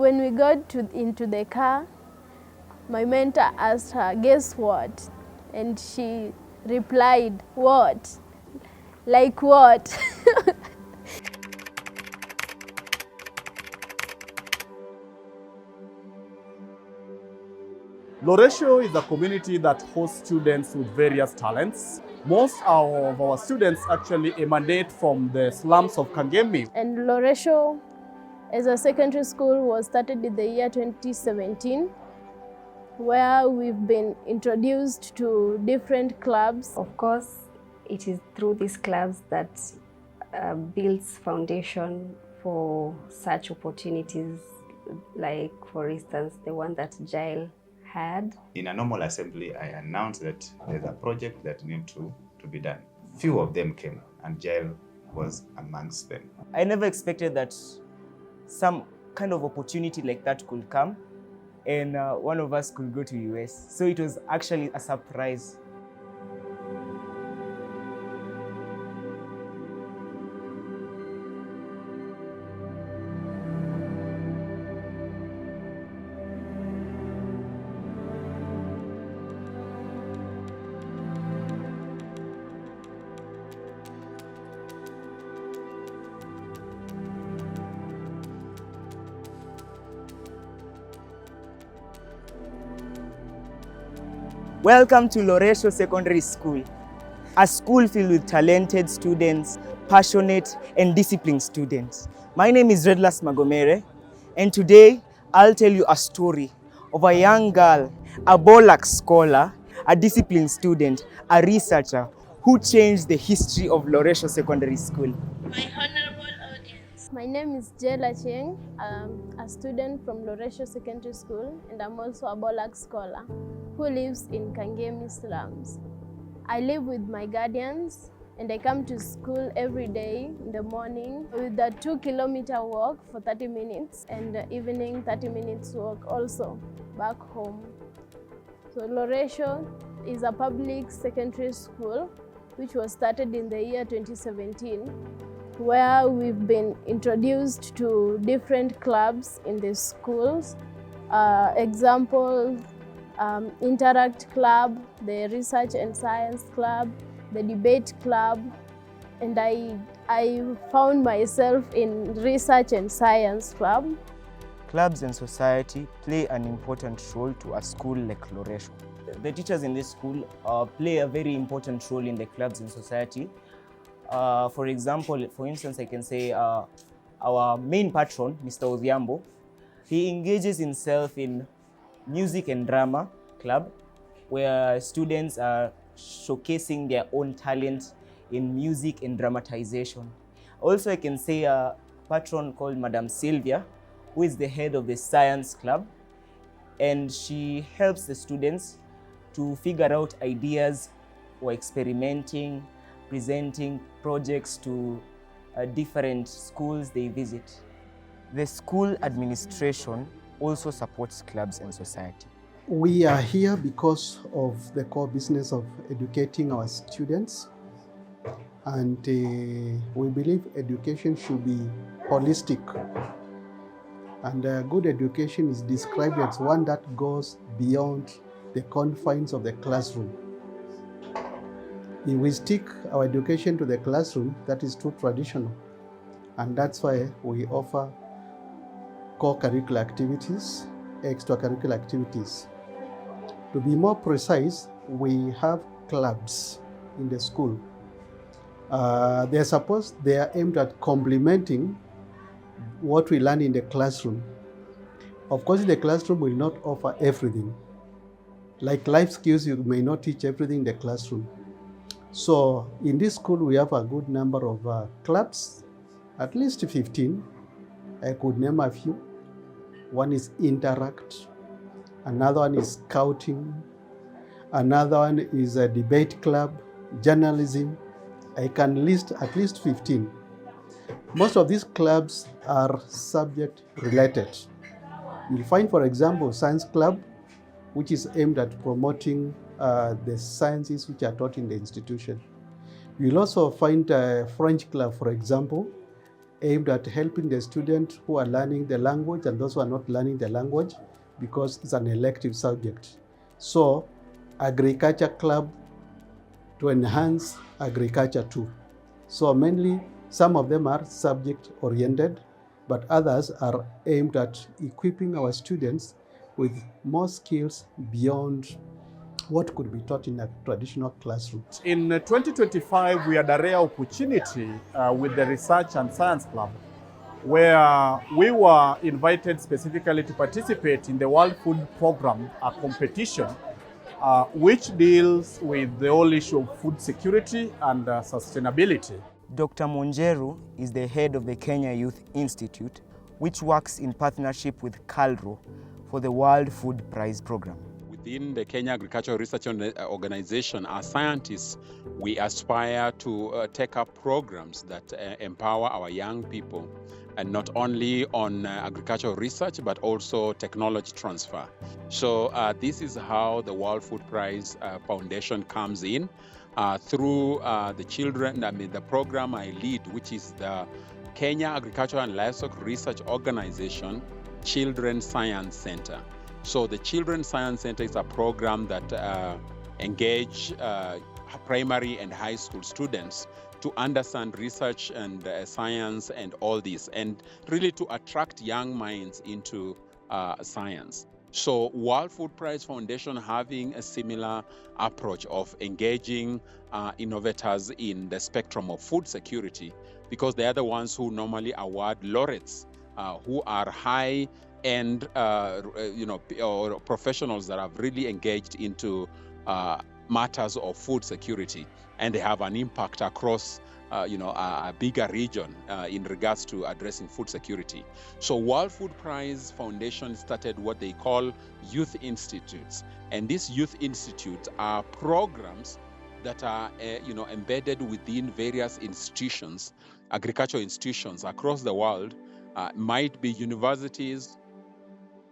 When we got into the car, my mentor asked her, "Guess what?" And she replied, "What? Like what?" Loresho is a community that hosts students with various talents. Most of our students actually emanate from the slums of Kangemi. And Loresho, as a secondary school, was started in the year 2017, where we've been introduced to different clubs. Of course, it is through these clubs that builds foundation for such opportunities, like, for instance, the one that Jael had. In a normal assembly, I announced that there's a project that needs to be done. Few of them came, and Jael was amongst them. I never expected that some kind of opportunity like that could come, and one of us could go to US. So it was actually a surprise. Welcome to Loresho Secondary School, a school filled with talented students, passionate and disciplined students. My name is Redlas Magomere, and today I'll tell you a story of a young girl, a Bolak scholar, a disciplined student, a researcher who changed the history of Loresho Secondary School. My honorable audience. My name is Jela Cheng. I'm a student from Loresho Secondary School, and I'm also a Bolak scholar who lives in Kangemi slums. I live with my guardians, and I come to school every day in the morning with a 2-kilometer walk for 30 minutes and evening 30 minutes walk also back home. So Loresho is a public secondary school which was started in the year 2017, where we've been introduced to different clubs in the schools. Example, Interact Club, the Research and Science Club, the Debate Club, and I found myself in Research and Science Club. Clubs and society play an important role to a school like Loresho. The teachers in this school play a very important role in the clubs and society. For example, for instance, I can say our main patron, Mr. Odhiambo, he engages himself in music and drama club, where students are showcasing their own talent in music and dramatization. Also, I can say a patron called Madam Sylvia, who is the head of the science club, and she helps the students to figure out ideas or experimenting, presenting projects to different schools they visit. The school administration also supports clubs and society. We are here because of the core business of educating our students, and we believe education should be holistic. And good education is described as one that goes beyond the confines of the classroom. If we stick our education to the classroom, that is too traditional. And that's why we offer co-curricular activities, extracurricular activities. To be more precise, we have clubs in the school. They are aimed at complementing what we learn in the classroom. Of course, the classroom will not offer everything. Like life skills, you may not teach everything in the classroom. So in this school, we have a good number of clubs, at least 15. I could name a few. One is Interact, another one is Scouting, another one is a Debate Club, Journalism. I can list at least 15. Most of these clubs are subject related. You'll find, for example, Science Club, which is aimed at promoting the sciences which are taught in the institution. You'll also find a French Club, for example, aimed at helping the students who are learning the language and those who are not learning the language, because it's an elective subject. So, agriculture club to enhance agriculture too. So mainly, some of them are subject oriented, but others are aimed at equipping our students with more skills beyond what could be taught in a traditional classroom. In 2025, we had a rare opportunity with the Research and Science Club, where we were invited specifically to participate in the World Food Program, a competition which deals with the whole issue of food security and sustainability. Dr. Monjeru is the head of the Kenya Youth Institute, which works in partnership with KALRO for the World Food Prize Program. Within the Kenya Agricultural Research Organization, as scientists, we aspire to take up programs that empower our young people, and not only on agricultural research, but also technology transfer. So this is how the World Food Prize Foundation comes in through the program I lead, which is the Kenya Agricultural and Livestock Research Organization Children's Science Center. So the Children's Science Center is a program that engage primary and high school students to understand research and science and all this, and really to attract young minds into science. So World Food Prize Foundation having a similar approach of engaging innovators in the spectrum of food security, because they are the ones who normally award laureates who are high-end or professionals that have really engaged into matters of food security, and they have an impact across a bigger region in regards to addressing food security. So World Food Prize Foundation started what they call youth institutes, and these youth institutes are programs that are embedded within various institutions, agricultural institutions across the world. Might be universities,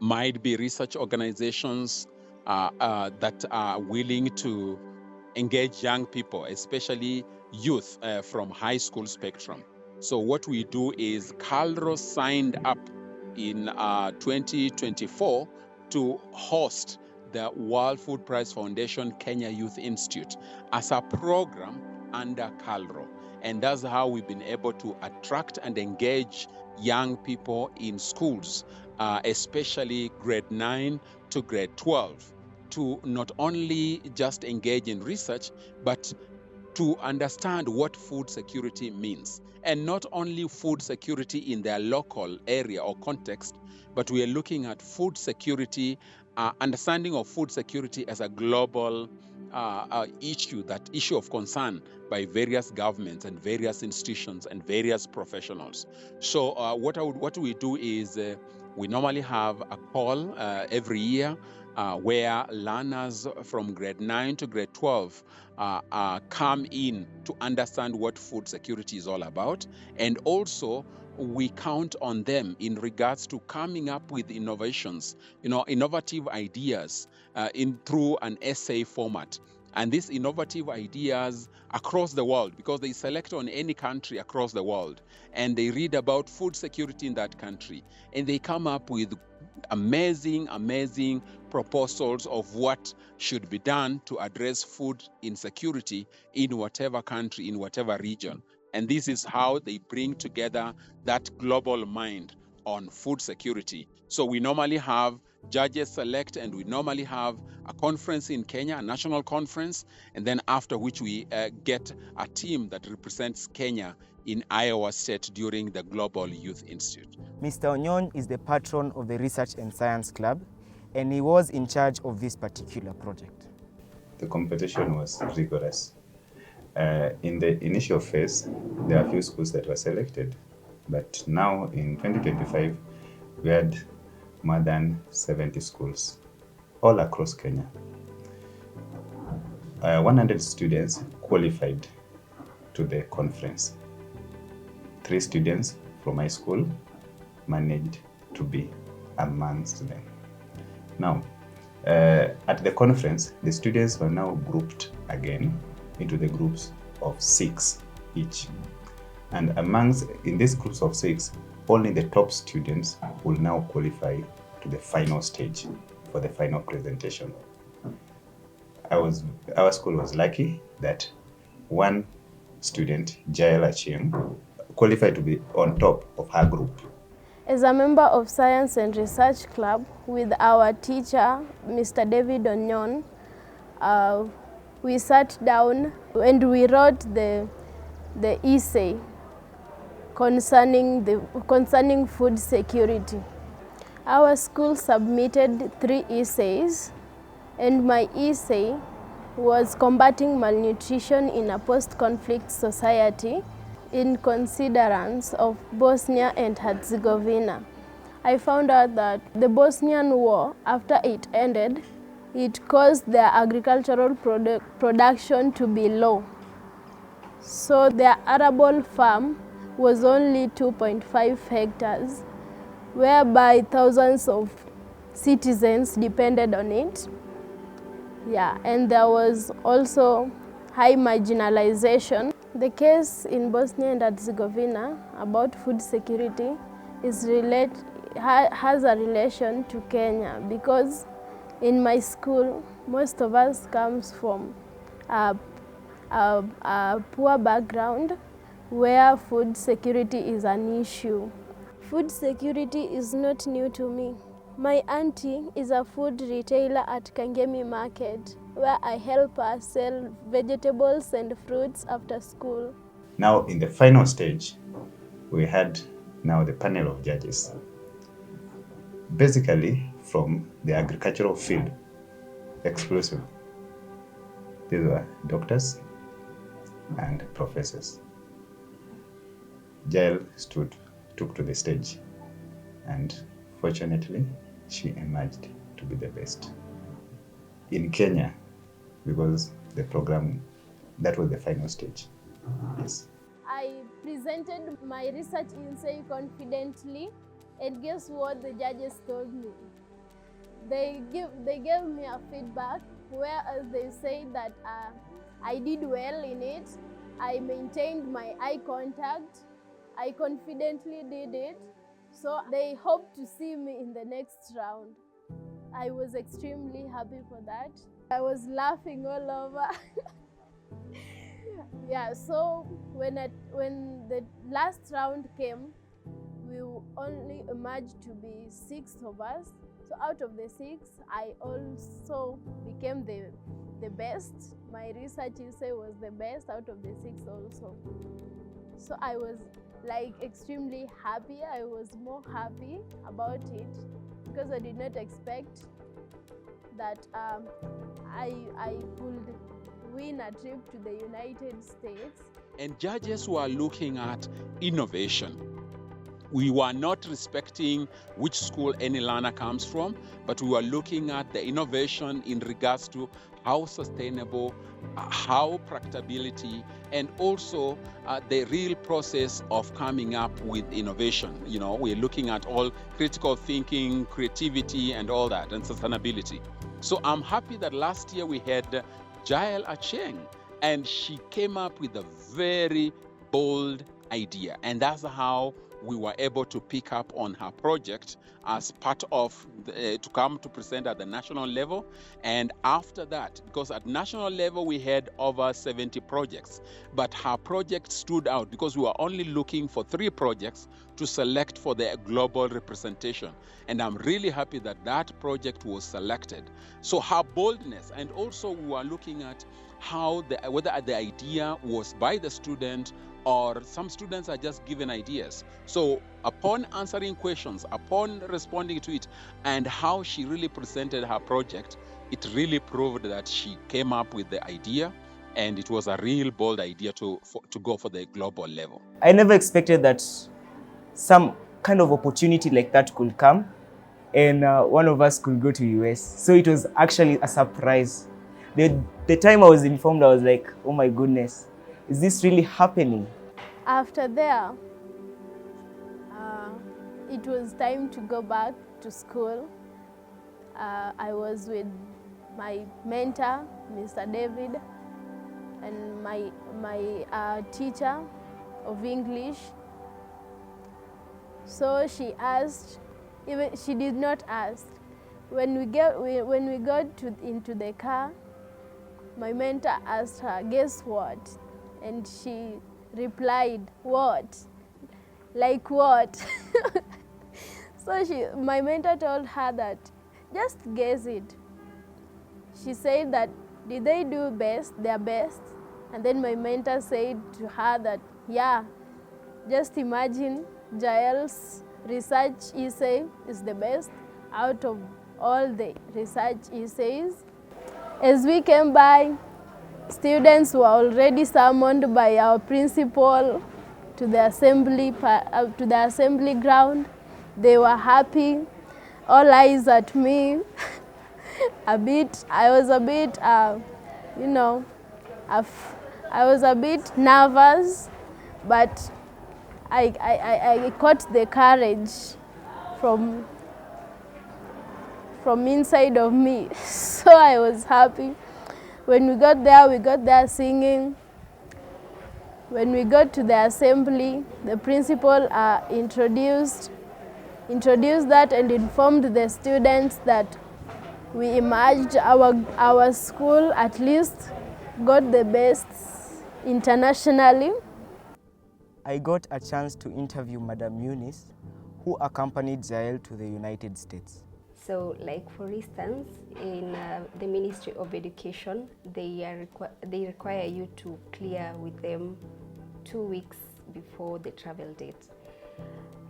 might be research organizations that are willing to engage young people, especially youth from high school spectrum. So what we do is KALRO signed up in 2024 to host the World Food Prize Foundation Kenya Youth Institute as a program under KALRO. And that's how we've been able to attract and engage young people in schools, especially grade 9 to grade 12, to not only just engage in research, but to understand what food security means. And not only food security in their local area or context, but we are looking at food security, understanding of food security as a global issue of concern by various governments and various institutions and various professionals. So what we do is we normally have a call every year where learners from grade 9 to grade 12 come in to understand what food security is all about. And also, we count on them in regards to coming up with innovations, innovative ideas through an essay format. And these innovative ideas across the world, because they select on any country across the world, and they read about food security in that country, and they come up with amazing proposals of what should be done to address food insecurity in whatever country, in whatever region. And this is how they bring together that global mind on food security. So we normally have judges select, and we normally have a conference in Kenya, a national conference, and then after which we get a team that represents Kenya in Iowa State during the Global Youth Institute. Mr. Onyon is the patron of the Research and Science Club, and he was in charge of this particular project. The competition was rigorous. In the initial phase, there are a few schools that were selected, but now in 2025, we had more than 70 schools all across Kenya. 100 students qualified to the conference. 3 students from my school managed to be amongst them. Now, at the conference, the students were now grouped again into the groups of 6 each. And amongst, in these groups of 6, only the top students will now qualify to the final stage for the final presentation. Our school was lucky that one student, Jael Achieng, qualified to be on top of her group. As a member of Science and Research Club with our teacher, Mr. David Onyon, we sat down and we wrote the essay concerning food security. Our school submitted 3 essays, and my essay was combating malnutrition in a post-conflict society in considerance of Bosnia and Herzegovina. I found out that the Bosnian War, after it ended, it caused their agricultural production to be low. So their arable farm was only 2.5 hectares, whereby thousands of citizens depended on it. Yeah, and there was also high marginalization. The case in Bosnia and Herzegovina about food security has a relation to Kenya, because in my school, most of us comes from a poor background where food security is an issue. Food security is not new to me. My auntie is a food retailer at Kangemi Market, where I help her sell vegetables and fruits after school. Now, in the final stage, we had now the panel of judges, basically from the agricultural field, exclusive. These were doctors and professors. Jael took to the stage, and fortunately, she emerged to be the best in Kenya, because the program, that was the final stage. Yes. I presented my research essay confidently, and guess what the judges told me? They gave me a feedback, whereas they say that I did well in it. I maintained my eye contact. I confidently did it. So they hope to see me in the next round. I was extremely happy for that. I was laughing all over. Yeah, so when the last round came, we only emerged to be 6 of us. So out of the 6, I also became the best. My research essay was the best out of the 6 also. So I was like extremely happy. I was more happy about it because I did not expect that I could win a trip to the United States. And judges were looking at innovation. We were not respecting which school any learner comes from, but we were looking at the innovation in regards to how sustainable, how practicability, and also the real process of coming up with innovation. You know, we're looking at all critical thinking, creativity, and all that, and sustainability. So I'm happy that last year we had Jael Achieng, and she came up with a very bold idea, and that's how we were able to pick up on her project as part of to come to present at the national level. And after that, because at national level we had over 70 projects, but her project stood out because we were only looking for 3 projects to select for the global representation. And I'm really happy that that project was selected. So her boldness, and also we were looking at how whether the idea was by the student or some students are just given ideas. So upon answering questions, upon responding to it, and how she really presented her project, it really proved that she came up with the idea, and it was a real bold idea to go for the global level. I never expected that some kind of opportunity like that could come, and one of us could go to US. So it was actually a surprise. The time I was informed, I was like, oh my goodness, is this really happening? After there, it was time to go back to school. I was with my mentor, Mr. David, and my teacher, of English. So she asked, even she did not ask. When we got into the car, my mentor asked her, "Guess what?" And she replied, "What? Like what?" So my mentor told her that, "Just guess it." She said that, "Did they do their best?" And then my mentor said to her that, "Yeah, just imagine Jael's research essay is the best out of all the research essays." As we came by, students were already summoned by our principal to the assembly ground. They were happy, all eyes at me. I was a bit, I was a bit nervous, but I caught the courage from inside of me. So I was happy. When we got there singing. When we got to the assembly, the principal introduced that and informed the students that we emerged, our school at least got the best internationally. I got a chance to interview Madam Eunice, who accompanied Jael to the United States. So, like for instance, in the Ministry of Education, they require you to clear with them 2 weeks before the travel date.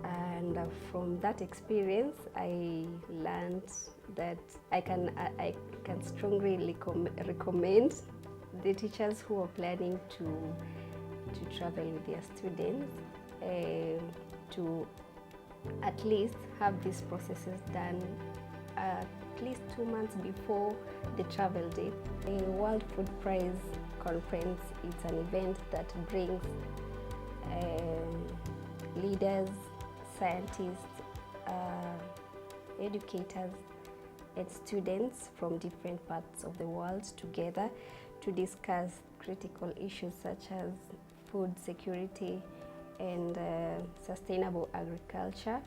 And from that experience, I learned that I can strongly recommend the teachers who are planning to travel with their students to at least have these processes done at least 2 months before the travel date. The World Food Prize Conference is an event that brings leaders, scientists, educators, and students from different parts of the world together to discuss critical issues such as food security and sustainable agriculture,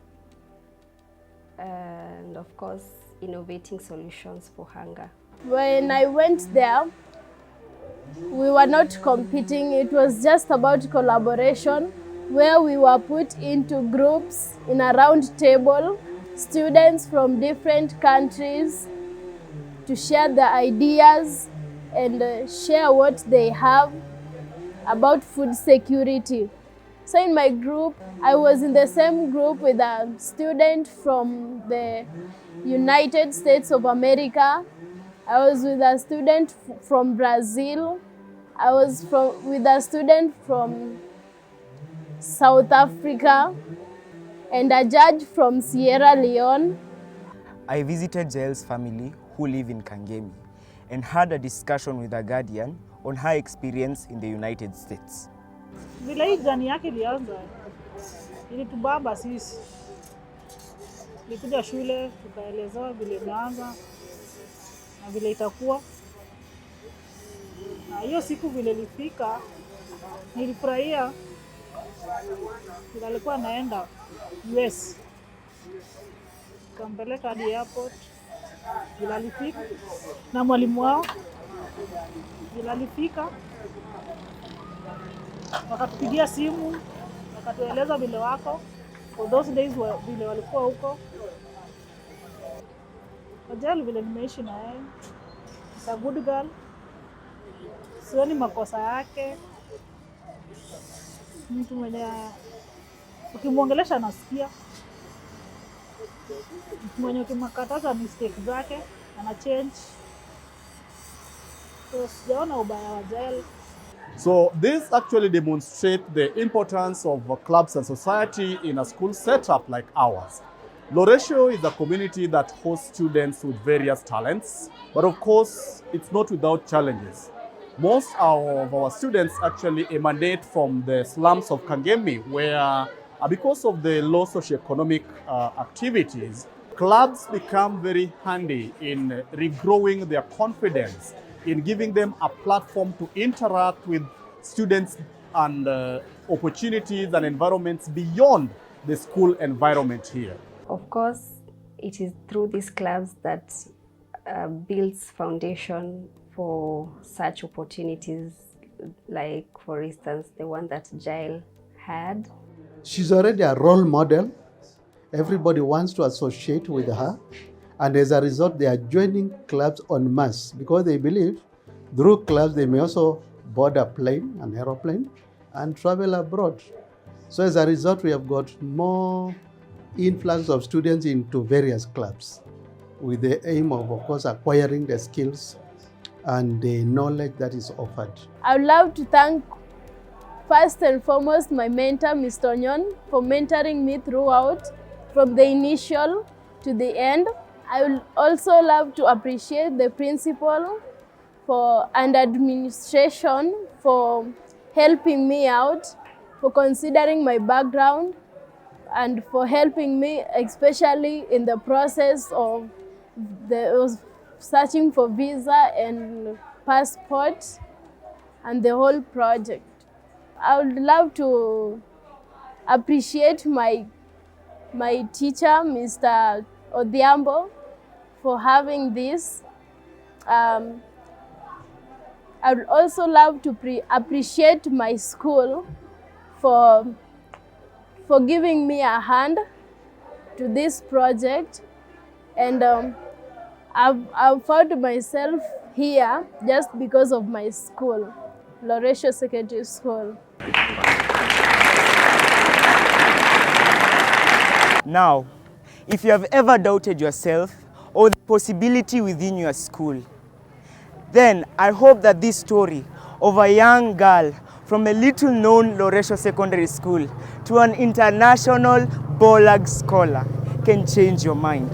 and of course innovating solutions for hunger. When I went there, we were not competing, it was just about collaboration, where we were put into groups in a round table, students from different countries, to share their ideas and share what they have about food security. So in my group, I was in the same group with a student from the United States of America. I was with a student from Brazil. I was with a student from South Africa and a judge from Sierra Leone. I visited Jael's family who live in Kangemi and had a discussion with a guardian on her experience in the United States. Vile hii jani yake ilianza, ilitubamba sisi. Tulikuja shule, tukaelezewa vile imeanza na vile itakuwa. Na hiyo siku vile ilifika, nilifurahia. Alikuwa naenda US. Tukampeleka hadi airport. Vile alifika na mwalimu wao. Vile alifika, wakatupigia simu, wakatueleza vile wako. For those days vile walikuwa huko. Jael vile nimeishi na yeye. She's a good girl. Sioni makosa yake. Mtu mwenye ukimwongelesha anasikia. Mtu mwenye ukimkataza mistake zake ana change. So sijaona ubaya wa Jael. So this actually demonstrates the importance of clubs and society in a school setup like ours. Loresho is a community that hosts students with various talents, but of course, it's not without challenges. Most of our students actually emanate from the slums of Kangemi, where because of the low socioeconomic activities, clubs become very handy in regrowing their confidence, in giving them a platform to interact with students and opportunities and environments beyond the school environment here. Of course, it is through these clubs that builds foundation for such opportunities, like for instance, the one that Jael had. She's already a role model. Everybody wants to associate with her. And as a result, they are joining clubs en masse because they believe through clubs they may also board a plane, an aeroplane, and travel abroad. So as a result, we have got more influx of students into various clubs with the aim of course, acquiring the skills and the knowledge that is offered. I would love to thank first and foremost my mentor, Mr. Nyon, for mentoring me throughout, from the initial to the end. I would also love to appreciate the principal and administration for helping me out, for considering my background, and for helping me especially in the process of searching for visa and passport and the whole project. I would love to appreciate my teacher, Mr. Odhiambo, for having this. I would also love to appreciate my school for giving me a hand to this project, and I've found myself here just because of my school, Loresho Secondary School. Now, if you have ever doubted yourself or the possibility within your school, then I hope that this story of a young girl from a little-known Loresho Secondary School to an international BOLAG scholar can change your mind.